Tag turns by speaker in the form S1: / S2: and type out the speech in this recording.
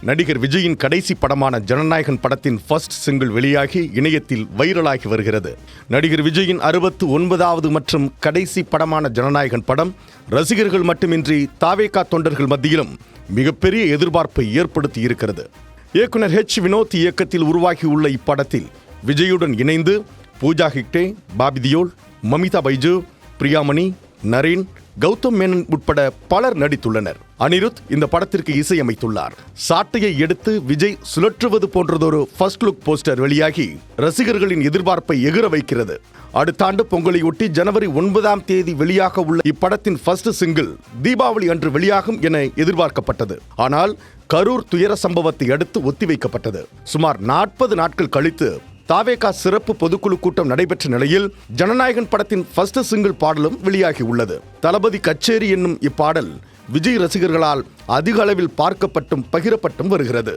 S1: நடிகர் விஜயின் கடைசி படமான ஜனநாயகன் படத்தின் ஃபர்ஸ்ட் சிங்கிள் வெளியாகி இணையத்தில் வைரலாகி வருகிறது. நடிகர் விஜயின் 69வது மற்றும் கடைசி படமான ஜனநாயகன் படம் ரசிகர்கள் மட்டுமின்றி தாவேகா தொண்டர்கள் மத்தியிலும் மிகப்பெரிய எதிர்பார்ப்பை ஏற்படுத்தி இருக்கிறது. இயக்குனர் வினோத் இயக்கத்தில் உருவாகியுள்ள இப்படத்தில் விஜயுடன் இணைந்து பூஜா ஹெக்டே, பாபி தியோல், மமிதா பைஜு, பிரியாமணி, நரேன், கௌதம் மேனன் உட்பட பலர் நடித்துள்ளனர். அனிருத் இந்த படத்திற்கு இசையமைத்துள்ளார். சாட்டையை எடுத்து விஜய் சுழற்றுவது போன்றதொரு ஃபர்ஸ்ட் லுக் போஸ்டர் வெளியாகி ரசிகர்களின் எதிர்பார்ப்பை எகிற வைக்கிறது. அடுத்த ஆண்டு பொங்கலையொட்டி ஜனவரி 9ஆம் தேதி வெளியாக உள்ள இப்படத்தின் ஃபர்ஸ்ட் சிங்கிள் தீபாவளி அன்று வெளியாகும் என எதிர்பார்க்கப்பட்டது. ஆனால் கரூர் துயர சம்பவத்தை அடுத்து ஒத்திவைக்கப்பட்டது. சுமார் 40 நாட்கள் கழித்து தாவேகா சிறப்பு பொதுக்குழு கூட்டம் நடைபெற்ற நிலையில் ஜனநாயகன் படத்தின் ஃபர்ஸ்ட் சிங்கிள் பாடலும் வெளியாகி உள்ளது. தளபதி கச்சேரி என்னும் இப்பாடல் விஜய் ரசிகர்களால் அதிக அளவில் பார்க்கப்பட்டும் பகிரப்பட்டும் வருகிறது.